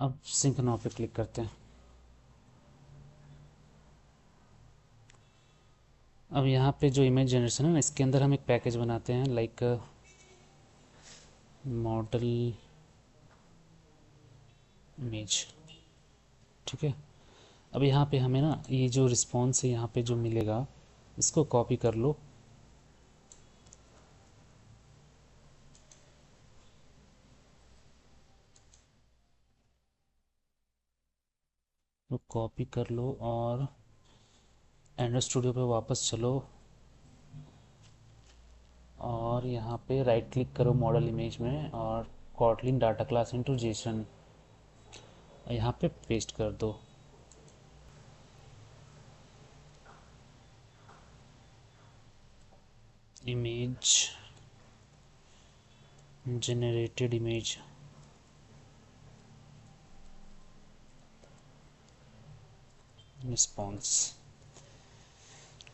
अब sink now पे click करते हैं। अब यहाँ पे जो इमेज जनरेशन है ना, इसके अंदर हम एक पैकेज बनाते हैं, लाइक मॉडल इमेज। ठीक है। अब यहाँ पे हमें ना ये जो रिस्पॉन्स है यहाँ पे जो मिलेगा, इसको कॉपी कर लो। तो कॉपी कर लो और एंड्रॉइड स्टूडियो पे वापस चलो और यहाँ पे राइट क्लिक करो मॉडल इमेज में और Kotlin data class into Jason यहाँ पे पेस्ट कर दो। Image generated image. रिस्पॉन्स।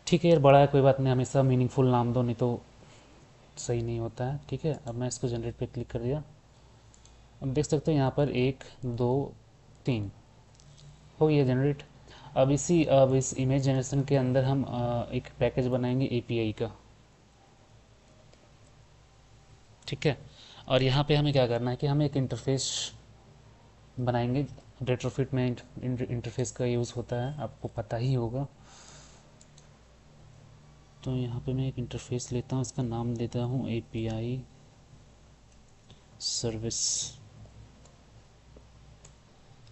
ठीक है यार, बड़ा है, कोई बात नहीं, हमेशा मीनिंगफुल नाम दो, नहीं तो सही नहीं होता है। ठीक है, अब मैं इसको जनरेट पे क्लिक कर दिया। अब देख सकते हो यहाँ पर 1 2 3 हो गया जनरेट। अब इस इमेज जनरेशन के अंदर हम एक पैकेज बनाएंगे एपीआई का। ठीक है। और यहाँ पे हमें क्या करना है कि हमें एक इंटरफेस बनाएंगे। रेट्रोफिट में इंटरफेस का यूज़ होता है, आपको पता ही होगा। तो यहाँ पे मैं एक इंटरफेस लेता हूँ, इसका नाम देता हूँ एपीआई सर्विस।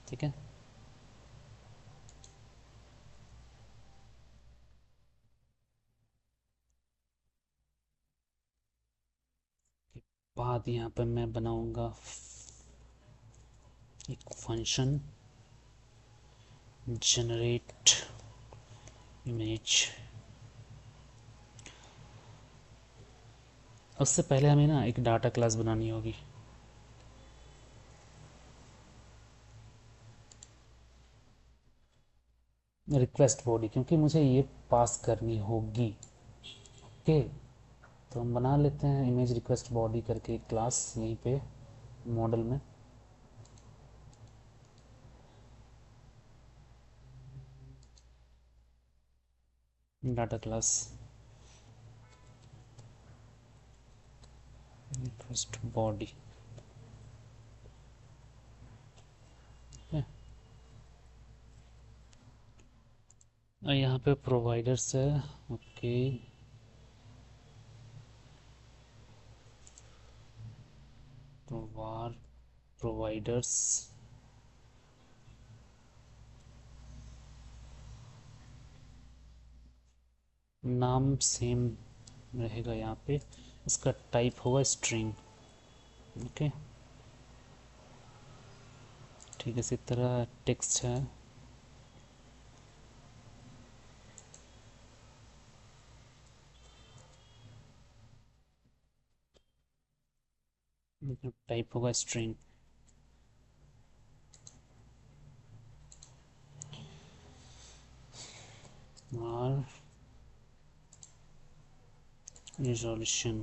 ठीक है। बाद यहाँ पर मैं बनाऊंगा एक फंक्शन जनरेट इमेज। उससे पहले हमें ना एक डाटा क्लास बनानी होगी। रिक्वेस्ट बॉडी, क्योंकि मुझे ये पास करनी होगी। ओके। तो हम बना लेते हैं इमेज रिक्वेस्ट बॉडी करके एक क्लास यहीं पे मॉडल में। डाटा क्लास रिक्वेस्ट बॉडी है। और यहाँ पे प्रोवाइडर्स है। ओके। प्रोवार प्रोवाइडर्स नाम सेम रहेगा यहाँ पे। इसका टाइप होगा स्ट्रिंग। ओके। ठीक है, इसी तरह टेक्स्ट है। टाइप होगा स्ट्रिंग। और रिजोल्यूशन।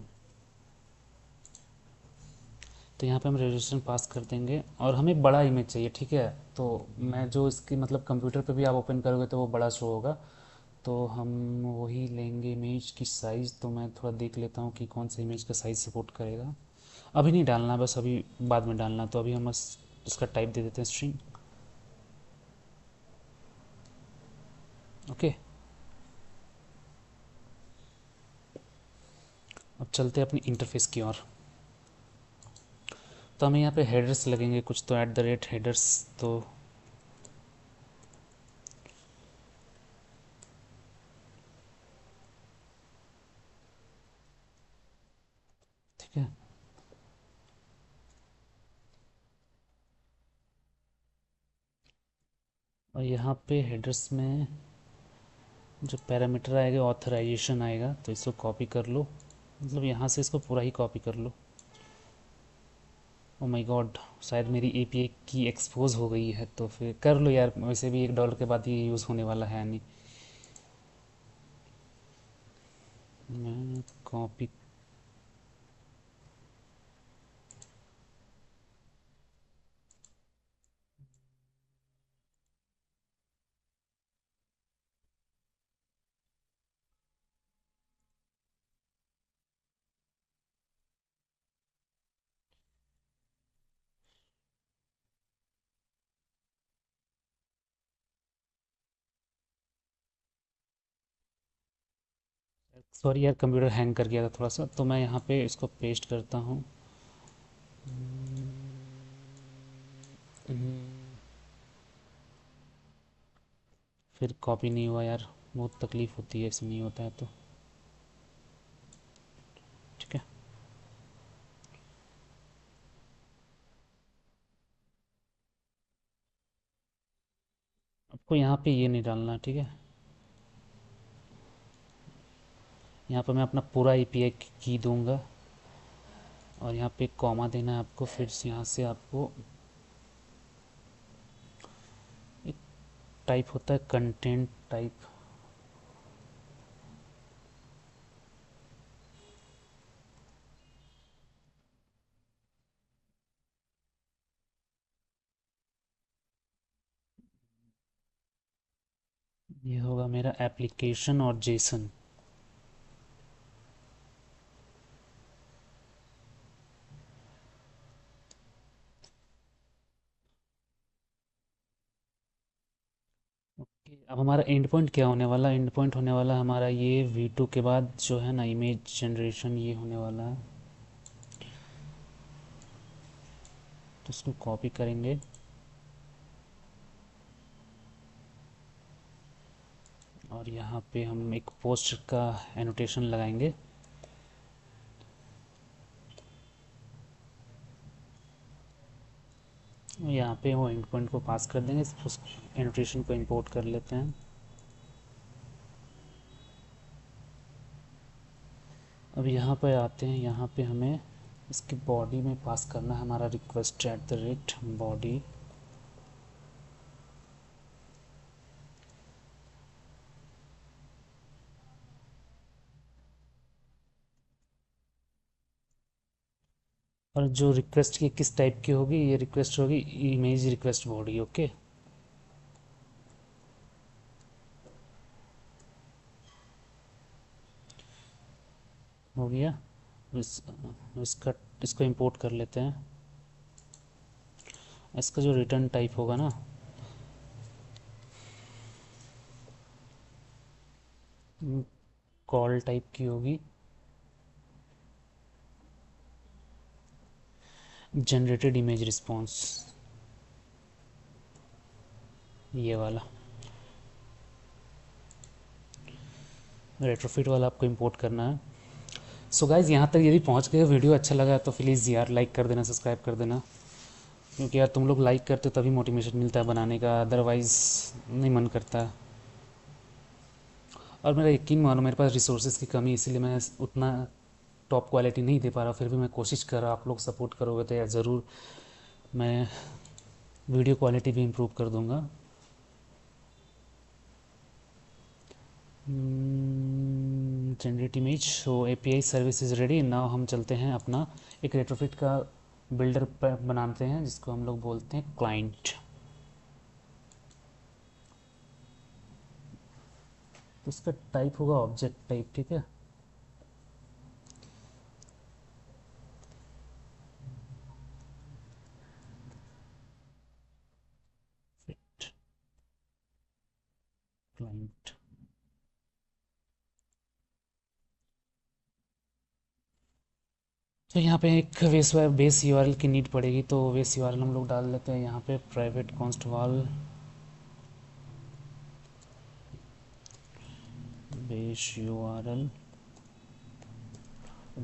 तो यहाँ पे हम रेजोल्यूशन पास कर देंगे और हमें बड़ा इमेज चाहिए। ठीक है। तो मैं जो इसकी मतलब कंप्यूटर पे भी आप ओपन करोगे तो वो बड़ा शो होगा। तो हम वही लेंगे इमेज की साइज़। तो मैं थोड़ा देख लेता हूँ कि कौन सा इमेज का साइज़ सपोर्ट करेगा। अभी नहीं डालना, बस अभी बाद में डालना। तो अभी हम बस इसका टाइप दे देते हैं स्ट्रिंग। ओके। अब चलते हैं अपनी इंटरफेस की ओर। तो हमें यहाँ पे हेडर्स लगेंगे कुछ, तो ऐट द रेट हेडर्स। तो ठीक है। और यहाँ पे हेडर्स में जो पैरामीटर आएगा ऑथराइजेशन आएगा, तो इसको कॉपी कर लो। मतलब यहाँ से इसको पूरा ही कॉपी कर लो। ओ माय गॉड, शायद मेरी एपीआई की एक्सपोज हो गई है। तो फिर कर लो यार, वैसे भी $1 के बाद ये यूज़ होने वाला है नहीं। मैं कॉपी। सॉरी यार, कंप्यूटर हैंग कर गया था थोड़ा सा, तो मैं यहाँ पे इसको पेस्ट करता हूँ। फिर कॉपी नहीं हुआ यार, बहुत तकलीफ़ होती है, ऐसे नहीं होता है तो। ठीक है। आपको यहाँ पे ये नहीं डालना, ठीक है। यहाँ पर मैं अपना पूरा API की दूंगा, और यहाँ पे कॉमा देना है आपको, फिर से यहाँ से आपको एक टाइप होता है कंटेंट टाइप। ये होगा मेरा एप्लीकेशन और जेसन। ओके, अब हमारा एंड पॉइंट क्या होने वाला, एंड पॉइंट होने वाला हमारा ये V2 के बाद जो है ना इमेज जनरेशन, ये होने वाला है। तो इसको कॉपी करेंगे, और यहाँ पे हम एक पोस्ट का एनोटेशन लगाएंगे। यहाँ पे वो एंड पॉइंट को पास कर देंगे, उस एनोटेशन को इंपोर्ट कर लेते हैं। अब यहाँ पे आते हैं, यहाँ पे हमें इसके बॉडी में पास करना है हमारा request at the rate body. और जो रिक्वेस्ट की किस टाइप की होगी, ये रिक्वेस्ट होगी इमेज रिक्वेस्ट बॉडी। ओके, हो गया। इस इसका इसको इंपोर्ट कर लेते हैं। इसका जो रिटर्न टाइप होगा ना, कॉल टाइप की होगी, जनरेटेड इमेज रिस्पॉन्स, ये वाला रेट्रोफिट वाला आपको इंपोर्ट करना है। सो गाइज, यहाँ तक यदि पहुँच गए, वीडियो अच्छा लगा तो प्लीज़ यार लाइक कर देना, सब्सक्राइब कर देना, क्योंकि यार तुम लोग लाइक करते हो तभी मोटिवेशन मिलता है बनाने का, अदरवाइज़ नहीं मन करता। और मेरा यकीन मानो, मेरे पास रिसोर्सेज की कमी, इसीलिए मैं उतना टॉप क्वालिटी नहीं दे पा रहा, फिर भी मैं कोशिश कर रहा, आप लोग सपोर्ट करोगे तो यार ज़रूर मैं वीडियो क्वालिटी भी इम्प्रूव कर दूंगा। Generate image, so API service is ready now. हम चलते हैं अपना एक रेट्रोफिट का बिल्डर बनाते हैं, जिसको हम लोग बोलते हैं क्लाइंट। तो उसका टाइप होगा ऑब्जेक्ट टाइप, ठीक है। Fit client. तो यहाँ पे एक बेस URL की नीड पड़ेगी, तो बेस URL हम लोग डाल लेते हैं यहाँ पे प्राइवेट कॉन्स्ट वाल बेस URL।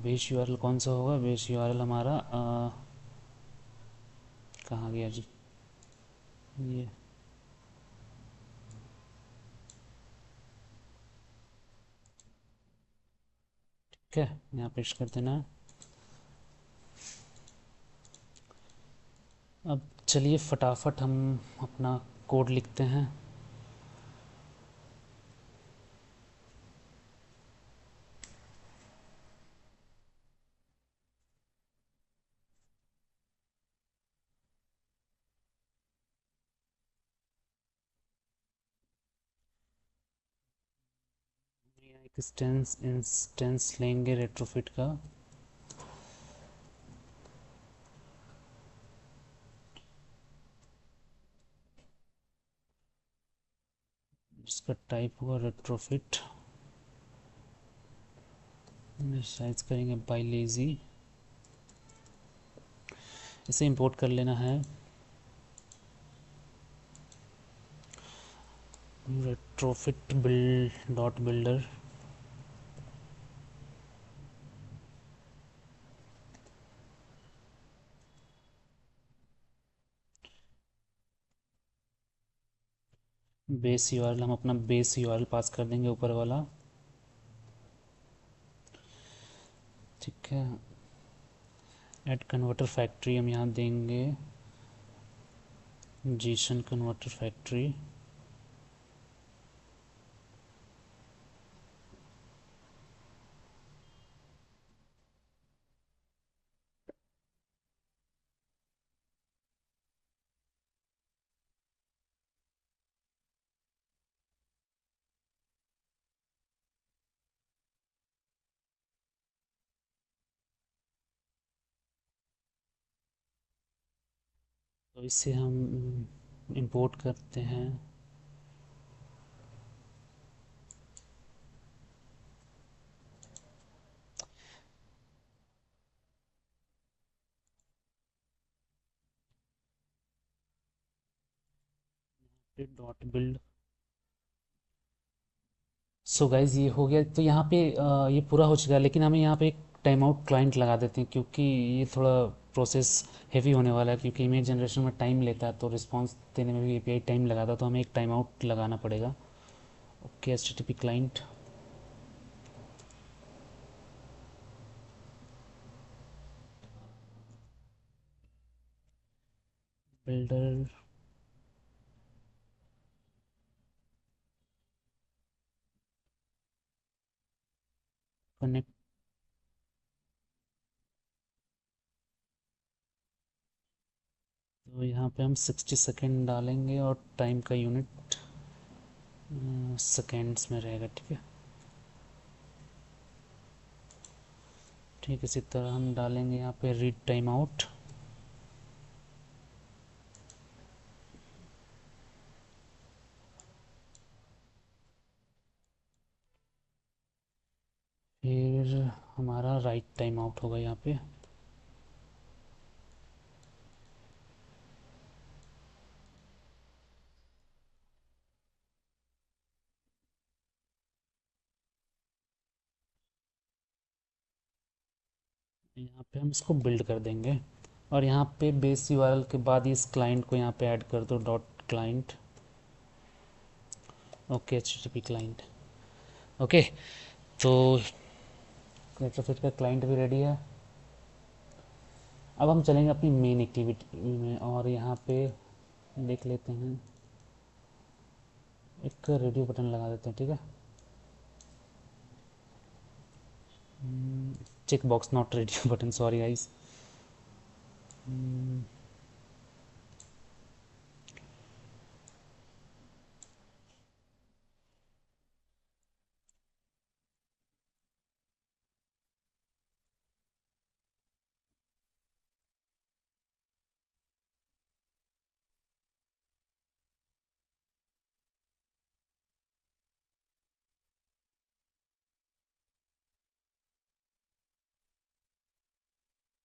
बेस URL कौन सा होगा, बेस URL हमारा कहाँ गया जी, ये ठीक है, यहाँ पेस्ट कर देना है। अब चलिए फटाफट हम अपना कोड लिखते हैं। एक इंस्टेंस लेंगे रेट्रोफिट का, जिसका टाइप होगा रेट्रोफिट। इनिशियलाइज करेंगे बाय लेज़ी, इसे इंपोर्ट कर लेना है retrofit build dot builder। Base URL, हम अपना बेस यूआरएल पास कर देंगे ऊपर वाला, ठीक है। ऐड कन्वर्टर फैक्ट्री हम यहाँ देंगे जीशन कन्वर्टर फैक्ट्री। तो इसे हम इंपोर्ट करते हैं, डॉट बिल्ड। सो गाइज ये हो गया, तो यहाँ पे ये पूरा हो चुका है, लेकिन हमें यहाँ पे एक टाइम आउट क्लाइंट लगा देते हैं, क्योंकि ये थोड़ा प्रोसेस हैवी होने वाला है, क्योंकि इमेज जनरेशन में टाइम लेता है, तो रिस्पांस देने में भी एपीआई टाइम लगाता है, तो हमें एक टाइम आउट लगाना पड़ेगा। Okay, HTTP client builder connect. तो यहाँ पे हम 60 सेकेंड डालेंगे और टाइम का यूनिट सेकेंड्स में रहेगा, ठीक है। ठीक, इसी तरह हम डालेंगे यहाँ पे रीड टाइम आउट। फिर हमारा राइट टाइम आउट होगा यहाँ पे। यहाँ पे हम इसको बिल्ड कर देंगे, और यहाँ पे बेस यूआरएल के बाद इस क्लाइंट को यहाँ पे ऐड कर दो, dot client. Okay, HTTP client. Okay, तो नेटरफिट का क्लाइंट भी रेडी है। अब हम चलेंगे अपनी मेन एक्टिविटी में, और यहाँ पे देख लेते हैं, एक रेडियो बटन लगा देते हैं, ठीक है। Check box not radio button, sorry guys.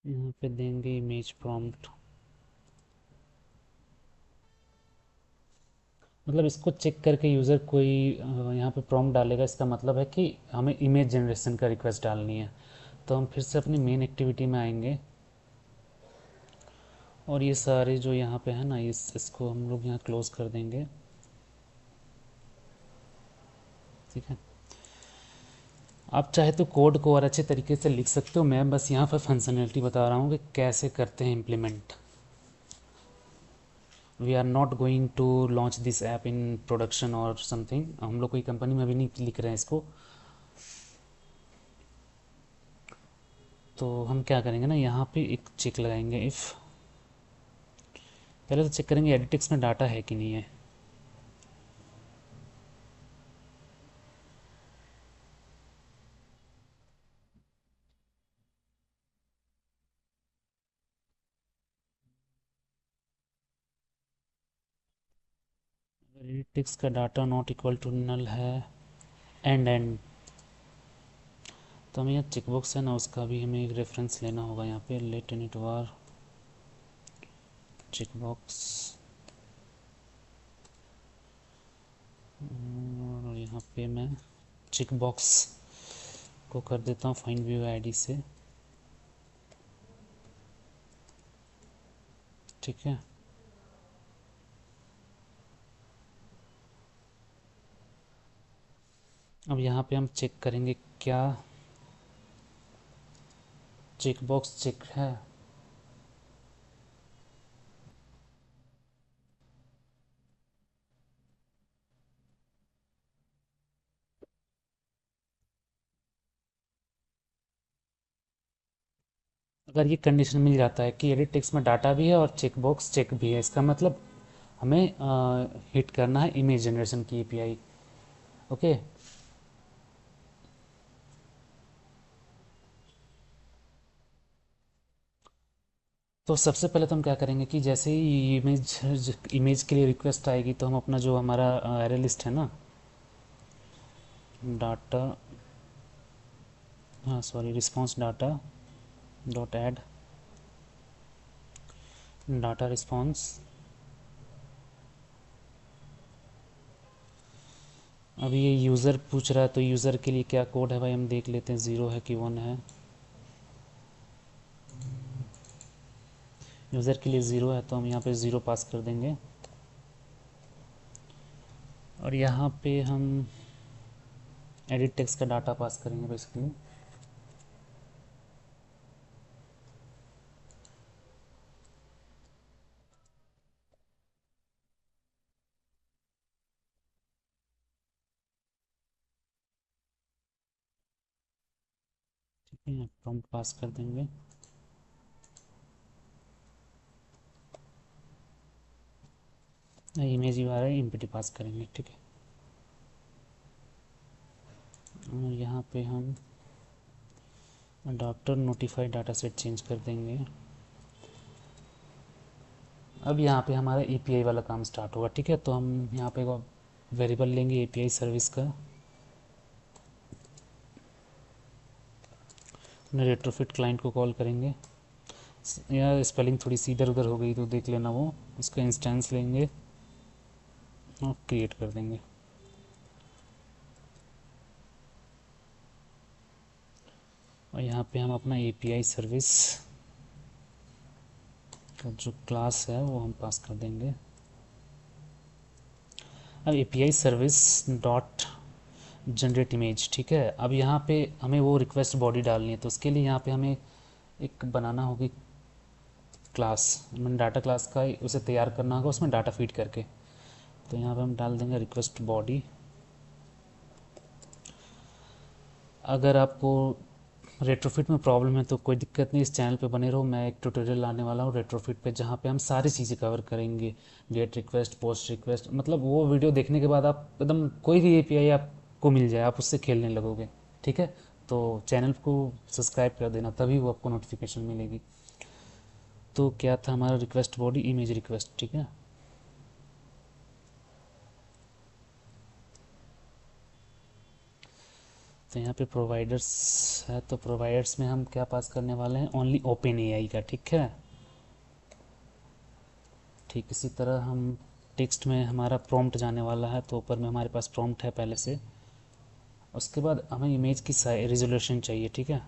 यहाँ पे देंगे इमेज प्रॉम्प्ट, मतलब इसको चेक करके यूज़र कोई यहाँ पे प्रॉम्प्ट डालेगा, इसका मतलब है कि हमें इमेज जनरेशन का रिक्वेस्ट डालनी है। तो हम फिर से अपनी मेन एक्टिविटी में आएंगे, और ये सारे जो यहाँ पे है ना, इसको हम लोग यहाँ क्लोज कर देंगे, ठीक है। आप चाहे तो कोड को और अच्छे तरीके से लिख सकते हो, मैं बस यहाँ पर फंक्शनैलिटी बता रहा हूँ कि कैसे करते हैं implement. We are not going to launch this app in production और समथिंग, हम लोग कोई कंपनी में अभी नहीं लिख रहे हैं इसको। तो हम क्या करेंगे ना, यहाँ पे एक चेक लगाएंगे, इफ़ पहले तो चेक करेंगे एडिटिक्स में डाटा है कि नहीं है। एडिटिक्स का data not equal to null है, एंड तो हमें यहाँ चेकबॉक्स है ना, उसका भी हमें एक रेफरेंस लेना होगा। यहाँ पे लेट इनिट वार चेकबॉक्स, और यहाँ पे मैं चेकबॉक्स को कर देता हूँ फाइंड व्यू आईडी से। ठीक है, अब यहाँ पे हम चेक करेंगे क्या चेकबॉक्स चेक है। अगर ये कंडीशन मिल जाता है कि एडिट टेक्स्ट में डाटा भी है और चेकबॉक्स चेक भी है, इसका मतलब हमें हिट करना है इमेज जनरेशन की एपीआई। ओके, तो सबसे पहले तो हम क्या करेंगे कि जैसे ही इमेज इमेज के लिए रिक्वेस्ट आएगी तो हम अपना जो हमारा एरे लिस्ट है ना, डाटा, हाँ sorry, response data dot add data response. अभी ये यूज़र पूछ रहा है, तो यूज़र के लिए क्या कोड है भाई, हम देख लेते हैं, 0 है कि 1 है। यूज़र के लिए 0 है तो हम यहाँ पे 0 पास कर देंगे। और यहाँ पे हम एडिट टेक्स्ट का डाटा पास करेंगे बेसिकली। ठीक है, प्रॉम्प्ट पास कर देंगे। इमेज ही आ रहा है, इम्पिटी पास करेंगे। ठीक है, और यहाँ पे हम adopter notified data set change कर देंगे। अब यहाँ पे हमारा एपीआई वाला काम स्टार्ट होगा। ठीक है, तो हम यहाँ पे वेरिएबल लेंगे एपीआई सर्विस का, रेट्रोफिट क्लाइंट को कॉल करेंगे। यार स्पेलिंग थोड़ी सी इधर उधर हो गई तो देख लेना, वो उसका इंस्टेंस लेंगे और क्रिएट कर देंगे। और यहाँ पे हम अपना एपीआई सर्विस का जो क्लास है वो हम पास कर देंगे। अब API service dot generate image. ठीक है, अब यहाँ पे हमें वो रिक्वेस्ट बॉडी डालनी है, तो उसके लिए यहाँ पे हमें एक बनाना होगी क्लास, मैंने डाटा क्लास का उसे तैयार करना होगा उसमें डाटा फीड करके। तो यहाँ पे हम डाल देंगे रिक्वेस्ट बॉडी। अगर आपको रेट्रोफिट में प्रॉब्लम है तो कोई दिक्कत नहीं, इस चैनल पे बने रहो, मैं एक ट्यूटोरियल लाने वाला हूँ रेट्रोफिट पे, जहाँ पे हम सारी चीज़ें कवर करेंगे, गेट रिक्वेस्ट, पोस्ट रिक्वेस्ट, मतलब वो वीडियो देखने के बाद आप एकदम कोई भी एपीआई आपको मिल जाए आप उससे खेलने लगोगे। ठीक है, तो चैनल को सब्सक्राइब कर देना, तभी वो आपको नोटिफिकेशन मिलेगी। तो क्या था हमारा रिक्वेस्ट बॉडी, इमेज रिक्वेस्ट। ठीक है, तो यहाँ पे प्रोवाइडर्स है, तो प्रोवाइडर्स में हम क्या पास करने वाले हैं, ओनली ओपन एआई का। ठीक है, ठीक इसी तरह हम टेक्स्ट में हमारा प्रॉम्प्ट जाने वाला है, तो ऊपर में हमारे पास प्रॉम्प्ट है पहले से। उसके बाद हमें इमेज की रिजोल्यूशन चाहिए। ठीक है,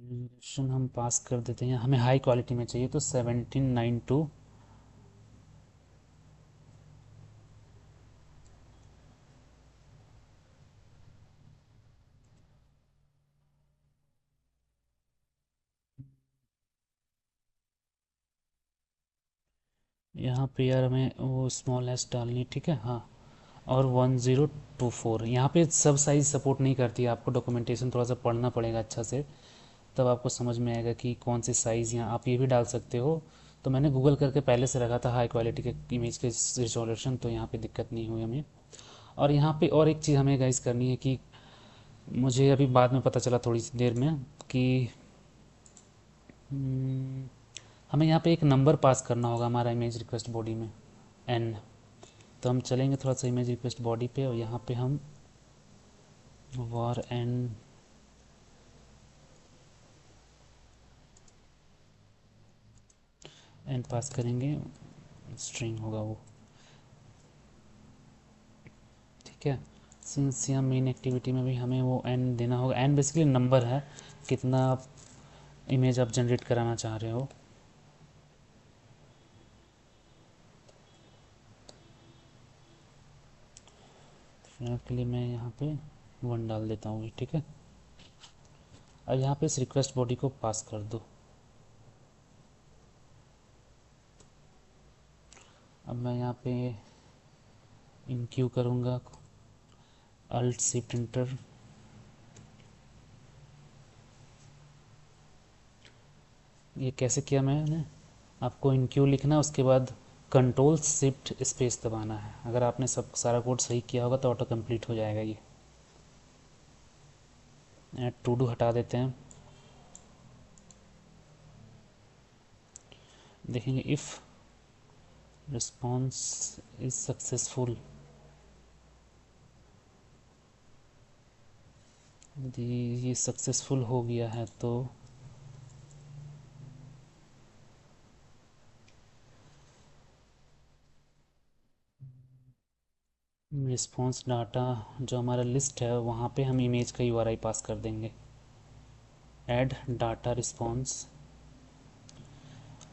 रिजोल्यूशन हम पास कर देते हैं, हमें हाई क्वालिटी में चाहिए तो 1792। यहाँ पे यार हमें वो स्मॉल एस डालनी है। ठीक है, हाँ, और 1024। यहाँ पे सब साइज़ सपोर्ट नहीं करती है, आपको डॉक्यूमेंटेशन थोड़ा सा पढ़ना पड़ेगा अच्छा से, तब आपको समझ में आएगा कि कौन सी साइज़। यहाँ आप ये भी डाल सकते हो तो मैंने गूगल करके पहले से रखा था हाई क्वालिटी के इमेज के रिजोल्यूशन, तो यहाँ पे दिक्कत नहीं हुई हमें। और यहाँ पे और एक चीज़ हमें गाइस करनी है कि मुझे अभी बाद में पता चला थोड़ी सी देर में कि हमें यहाँ पे एक नंबर पास करना होगा हमारा इमेज रिक्वेस्ट बॉडी में, एन। तो हम चलेंगे थोड़ा सा इमेज रिक्वेस्ट बॉडी पे और यहाँ पे हम var एन पास करेंगे, स्ट्रिंग होगा वो, ठीक है। सिंस यहाँ मेन एक्टिविटी में भी हमें वो एन देना होगा। एन बेसिकली नंबर है, कितना इमेज आप जनरेट कराना चाह रहे हो। फिलहाल के लिए मैं यहाँ पे 1 डाल देता हूँ, ठीक है। अब यहाँ पे इस रिक्वेस्ट बॉडी को पास कर दो। अब मैं यहाँ पे इनक्यू करूँगा, अल्ट शिफ्ट इंटर। ये कैसे किया मैंने, आपको इनक्यू लिखना है, उसके बाद कंट्रोल शिफ्ट स्पेस दबाना है। अगर आपने सब सारा कोड सही किया होगा तो ऑटो कंप्लीट हो जाएगा ये। टू डू हटा देते हैं, देखेंगे इफ़ रिस्पॉन्स इज सक्सेसफुल, यदि ये सक्सेसफुल हो गया है तो रिस्पॉन्स डाटा जो हमारा लिस्ट है वहाँ पे हम इमेज का यूआरआई पास कर देंगे, ऐड डाटा रिस्पॉन्स।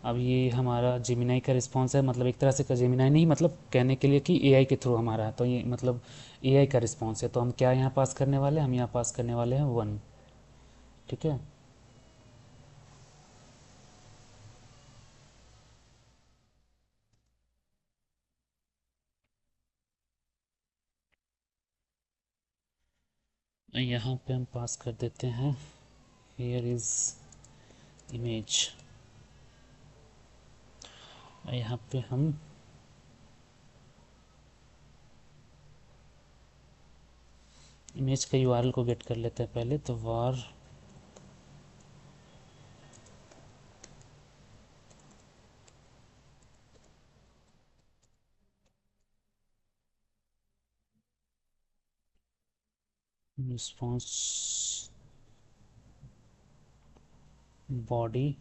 अब ये हमारा जेमिनाई का रिस्पॉन्स है, मतलब एक तरह से जेमिनाई नहीं, मतलब कहने के लिए कि एआई के थ्रू हमारा है, तो ये मतलब एआई का रिस्पॉन्स है। तो हम क्या यहाँ पास करने वाले हैं, हम यहाँ पास करने वाले हैं 1, ठीक है। यहाँ पे हम पास कर देते हैं हियर इज़ इमेज। यहाँ पे हम इमेज का यूआरएल को गेट कर लेते हैं पहले, तो var response body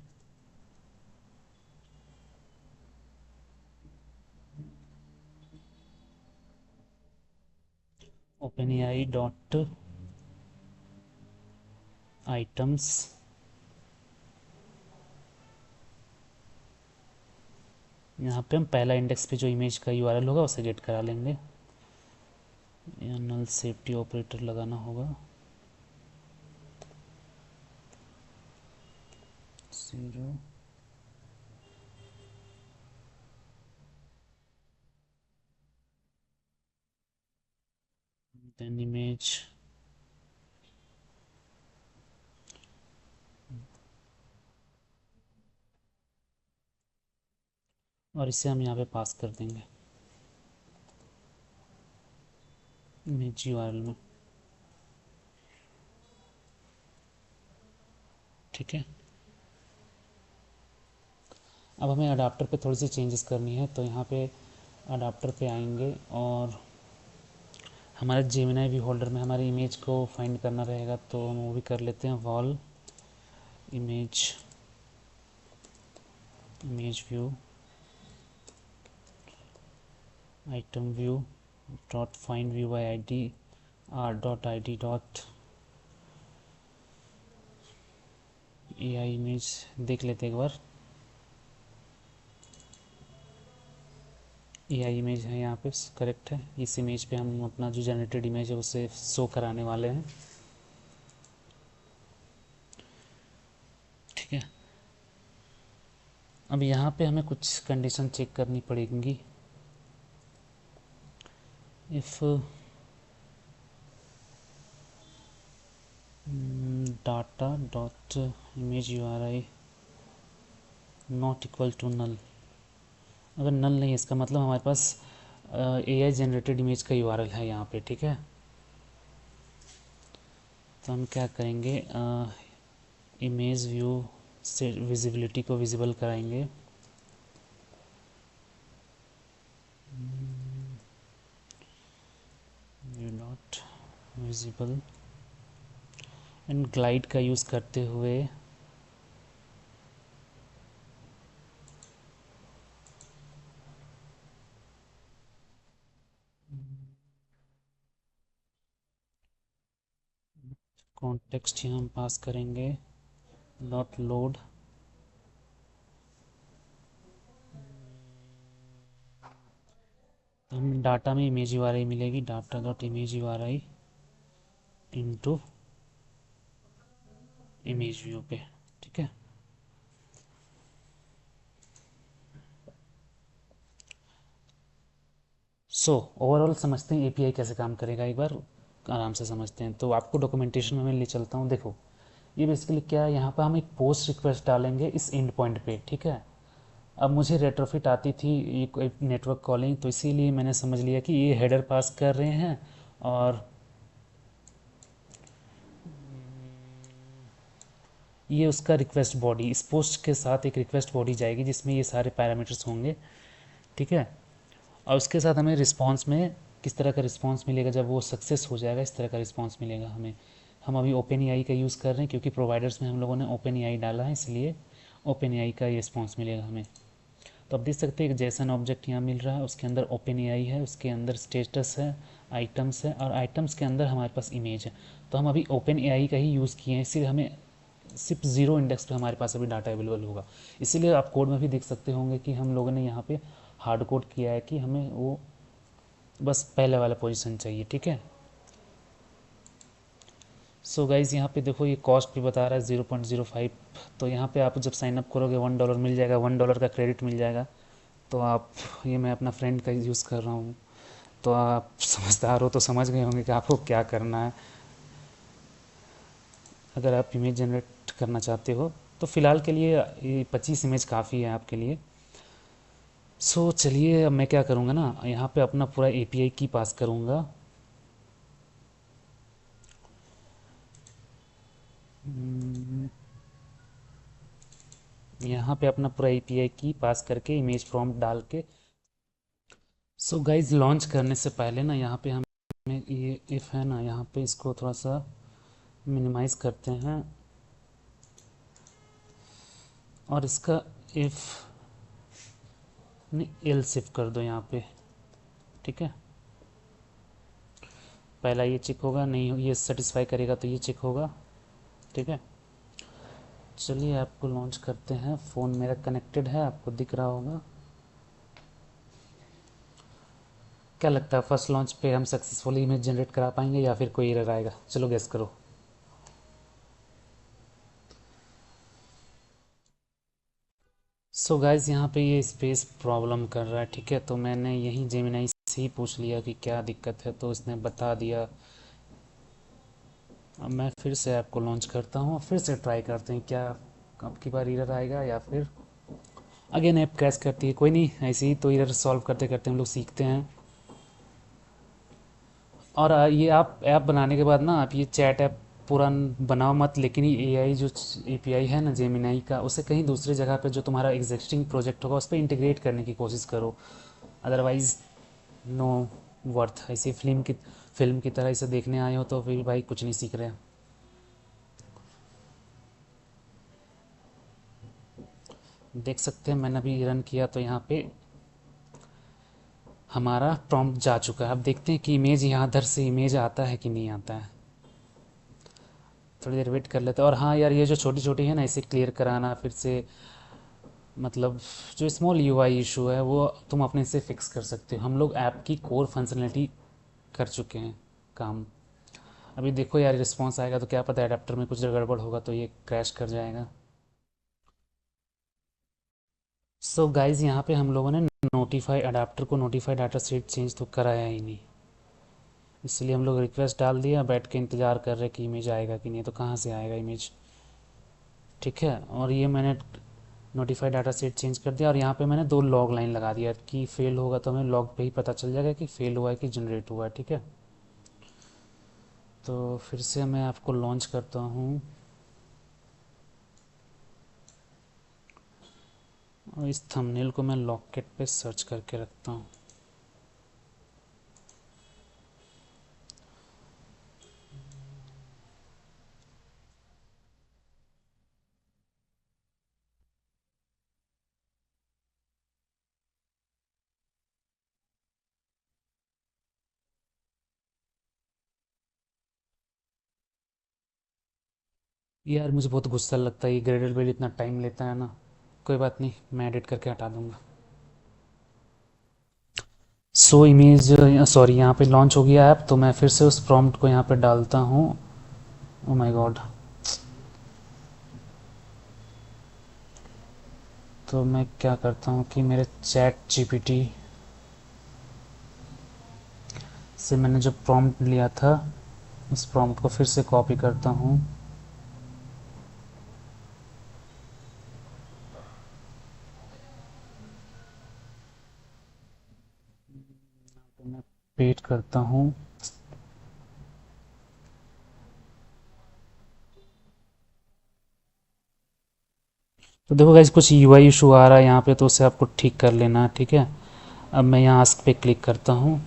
open dot items, यहाँ पे हम पहला इंडेक्स पे जो इमेज का यूआरएल होगा उसे गेट करा लेंगे। या नल सेफ्टी ऑपरेटर लगाना होगा, 0 देन इमेज और इसे हम यहाँ पे पास कर देंगे इमेज यूआरएल में, ठीक है। अब हमें अडाप्टर पे थोड़ी सी चेंजेस करनी है, तो यहाँ पे अडाप्टर पे आएंगे और हमारे जेमिनाई व्यू होल्डर में हमारी इमेज को फाइंड करना रहेगा, तो हम वो भी कर लेते हैं wall image view item view dot find view by ID R dot I D dot A I image देख लेते एक बार। ए आई इमेज है यहाँ पे, करेक्ट है। इस इमेज पे हम अपना जो जनरेटेड इमेज है उसे शो कराने वाले हैं, ठीक है। अब यहाँ पे हमें कुछ कंडीशन चेक करनी पड़ेंगी। If data dot image U R I not equal to null. अगर नल नहीं है इसका मतलब हमारे पास एआई जनरेटेड इमेज का यूआरएल है यहाँ पे, ठीक है। तो हम क्या करेंगे, इमेज व्यू से विजिबिलिटी को विजिबल कराएंगे। View not visible and Glide का यूज़ करते हुए कॉन्टेक्स्ट यहाँ हम पास करेंगे डॉट लोड। हम डाटा में इमेज यूआरआई मिलेगी, data dot image URI into image view पे, ठीक है। सो ओवरऑल समझते हैं एपीआई कैसे काम करेगा, एक बार आराम से समझते हैं। तो आपको डॉक्यूमेंटेशन में मैं ले चलता हूँ। देखो ये बेसिकली क्या है, यहाँ पर हम एक पोस्ट रिक्वेस्ट डालेंगे इस एंड पॉइंट पे, ठीक है। अब मुझे रेट्रोफिट आती थी ये नेटवर्क कॉलिंग, तो इसीलिए मैंने समझ लिया कि ये हेडर पास कर रहे हैं और ये उसका रिक्वेस्ट बॉडी, इस पोस्ट के साथ एक रिक्वेस्ट बॉडी जाएगी जिसमें ये सारे पैरामीटर्स होंगे, ठीक है। और उसके साथ हमें रिस्पांस में किस तरह का रिस्पांस मिलेगा, जब वो सक्सेस हो जाएगा इस तरह का रिस्पांस मिलेगा हमें। हम अभी ओपन एआई का यूज़ कर रहे हैं क्योंकि प्रोवाइडर्स में हम लोगों ने ओपन एआई डाला है, इसलिए ओपन एआई का ये रिस्पांस मिलेगा हमें। तो आप देख सकते हैं एक जेसन ऑब्जेक्ट यहाँ मिल रहा है, उसके अंदर ओपन एआई है, उसके अंदर स्टेटस है, आइटम्स है, और आइटम्स के अंदर हमारे पास इमेज है। तो हम अभी ओपन एआई का ही यूज़ किए हैं, इसलिए हमें सिर्फ ज़ीरो इंडेक्स पे हमारे पास अभी डाटा अवेलेबल होगा। इसीलिए आप कोड में भी देख सकते होंगे कि हम लोगों ने यहाँ पे हार्ड कोड किया है कि हमें वो बस पहले वाला पोजीशन चाहिए, ठीक है। सो गाइज यहाँ पे देखो ये कॉस्ट भी बता रहा है 0.05। तो यहाँ पे आप जब साइन अप करोगे $1 मिल जाएगा, $1 का क्रेडिट मिल जाएगा। तो आप, ये मैं अपना फ्रेंड का यूज़ कर रहा हूँ, तो आप समझदार हो तो समझ गए होंगे कि आपको क्या करना है अगर आप इमेज जनरेट करना चाहते हो। तो फ़िलहाल के लिए ये 25 इमेज काफ़ी है आपके लिए। सो चलिए अब मैं क्या करूँगा ना, यहाँ पे अपना पूरा एपीआई की पास करूँगा। यहाँ पे अपना पूरा एपीआई की पास करके इमेज प्रॉम्प्ट डाल के। सो गाइज लॉन्च करने से पहले ना यहाँ पे हमें ये इफ़ है ना, यहाँ पे इसको थोड़ा सा मिनिमाइज़ करते हैं और इसका इफ़ नहीं एल्स इफ कर दो यहाँ पे, ठीक है। पहला ये चेक होगा, नहीं ये सेटिस्फाई करेगा तो ये चेक होगा, ठीक है। चलिए ऐप को लॉन्च करते हैं। फ़ोन मेरा कनेक्टेड है, आपको दिख रहा होगा। क्या लगता है फर्स्ट लॉन्च पे हम सक्सेसफुली इमेज जनरेट करा पाएंगे या फिर कोई एरर आएगा? चलो गेस करो। सो गाइज यहाँ पे ये स्पेस प्रॉब्लम कर रहा है, ठीक है। तो मैंने यही जेमिनाई से ही पूछ लिया कि क्या दिक्कत है, तो इसने बता दिया। अब मैं फिर से ऐप को लॉन्च करता हूँ, फिर से ट्राई करते हैं क्या अब की बार एरर आएगा या फिर अगेन ऐप क्रैश करती है। कोई नहीं, ऐसे ही तो एरर सॉल्व करते करते हम लोग सीखते हैं। और ये आप ऐप बनाने के बाद ना आप ये चैट ऐप पूरा बनाओ मत, लेकिन ये एआई जो एपीआई है ना जेमिनाई का, उसे कहीं दूसरी जगह पे जो तुम्हारा एग्जिस्टिंग प्रोजेक्ट होगा उस पर इंटीग्रेट करने की कोशिश करो। Otherwise know worth. ऐसे फिल्म की तरह इसे देखने आए हो तो फिर भाई कुछ नहीं सीख रहे। देख सकते हैं मैंने अभी रन किया तो यहाँ पे हमारा प्रॉम्प्ट जा चुका है। अब देखते हैं कि इमेज यहाँ इधर से इमेज आता है कि नहीं आता है। थोड़ी देर वेट कर लेते हैं। और हाँ यार, ये जो छोटी छोटी है ना इसे क्लियर कराना फिर से, मतलब जो स्मॉल यूआई इशू है वो तुम अपने से फिक्स कर सकते हो। हम लोग ऐप की कोर फंक्शनलिटी कर चुके हैं काम। अभी देखो यार रिस्पॉन्स आएगा तो क्या पता एडाप्टर में कुछ गड़बड़ होगा तो ये क्रैश कर जाएगा। सो गाइज यहाँ पे हम लोगों ने नोटिफाई अडाप्टर को नोटिफाई डाटा सेट चेंज तो कराया ही नहीं, इसलिए हम लोग रिक्वेस्ट डाल दिया, बैठ के इंतज़ार कर रहे कि इमेज आएगा कि नहीं। तो कहाँ से आएगा इमेज, ठीक है। और ये मैंने नोटिफाई डाटा सेट चेंज कर दिया और यहाँ पे मैंने 2 लॉग लाइन लगा दिया कि फेल होगा तो हमें लॉग पे ही पता चल जाएगा कि फेल हुआ है कि जनरेट हुआ है, ठीक है। तो फिर से मैं आपको लॉन्च करता हूँ और इस थंबनेल को मैं लॉकेट पे सर्च करके रखता हूँ। यार मुझे बहुत गुस्सा लगता है, ये ग्रेडेड बिल इतना टाइम लेता है ना। कोई बात नहीं, मैं एडिट करके हटा दूंगा। सो इमेज, सॉरी, यहाँ पे लॉन्च हो गया ऐप, तो मैं फिर से उस प्रॉम्प्ट को यहाँ पे डालता हूँ। ओ माय गॉड। तो मैं क्या करता हूँ कि मेरे चैट जीपीटी से मैंने जो प्रॉम्प्ट लिया था उस प्रॉम्प्ट को फिर से कॉपी करता हूँ। तो मैं पेस्ट करता हूँ। तो देखो गाइस, कुछ यूआई इशू आ रहा है यहाँ पे, तो उसे आपको ठीक कर लेना है, ठीक है। अब मैं यहाँ आस्क पे क्लिक करता हूँ।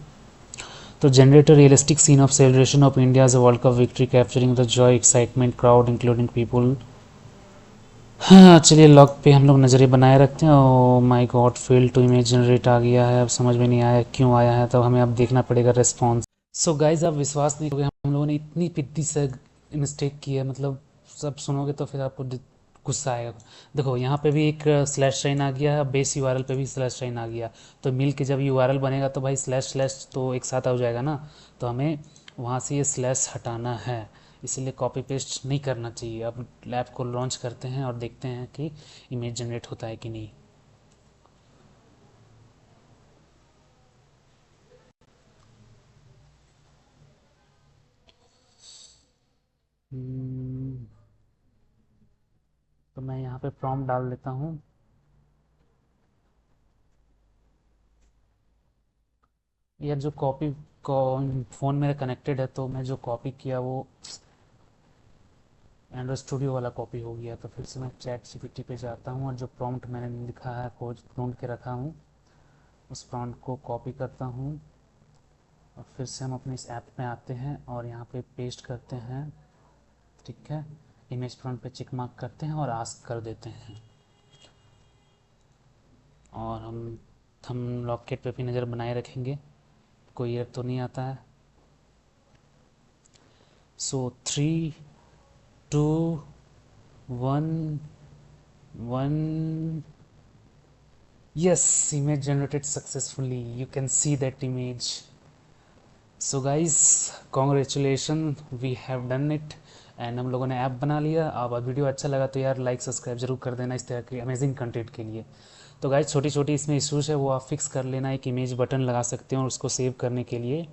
तो generate a realistic scene of celebration of India's world cup victory capturing the joy excitement crowd including people. हाँ चलिए, लॉग पे हम लोग नज़रें बनाए रखते हैं। Oh my God, fail to image generate आ गया है। अब समझ में नहीं आया क्यों आया है, तो हमें अब देखना पड़ेगा रेस्पॉन्स। सो गाइज, आप विश्वास नहीं करोगे, हम लोगों ने इतनी पिद्दी से मिस्टेक की है, मतलब सब सुनोगे तो फिर आपको गुस्सा आएगा। देखो यहाँ पे भी एक स्लैश साइन आ गया है, बेस यूआरएल पे भी स्लैश साइन आ गया। तो मिल के जब यूआरएल बनेगा तो भाई स्लैश स्लैश तो एक साथ हो जाएगा ना। तो हमें वहाँ से ये स्लैश हटाना है, इसीलिए कॉपी पेस्ट नहीं करना चाहिए। अब लैब को लॉन्च करते हैं और देखते हैं कि इमेज जनरेट होता है कि नहीं। हम्म, तो मैं यहाँ पे प्रॉम्प्ट डाल देता हूँ। यार जो कॉपी को फ़ोन मेरा कनेक्टेड है, तो मैं जो कॉपी किया वो एंड्रॉइड स्टूडियो वाला कॉपी हो गया। तो फिर से मैं चैट जीपीटी पे जाता हूँ और जो प्रॉम्प्ट मैंने लिखा है, खोज ढूंढ के रखा हूँ, उस प्रॉम्प्ट को कॉपी करता हूँ और फिर से हम अपने इस ऐप में आते हैं और यहाँ पे पेस्ट करते हैं, ठीक है। इमेज प्रॉम्प्ट पे चिक मार्क करते हैं और आस्क कर देते हैं और हम लॉकेट पे भी नज़र बनाए रखेंगे, कोई एरर तो नहीं आता है। सो 3 2 1 1। Yes, image generated successfully. You can see that image. So guys, congratulations, we have done it and हम लोगों ने ऐप बना लिया। अब वीडियो अच्छा लगा तो यार लाइक सब्सक्राइब जरूर कर देना इस तरह के अमेजिंग कंटेंट के लिए। तो गाइज, छोटी छोटी इसमें इश्यूज है वो आप फिक्स कर लेना। एक इमेज बटन लगा सकते हो और उसको सेव करने के लिए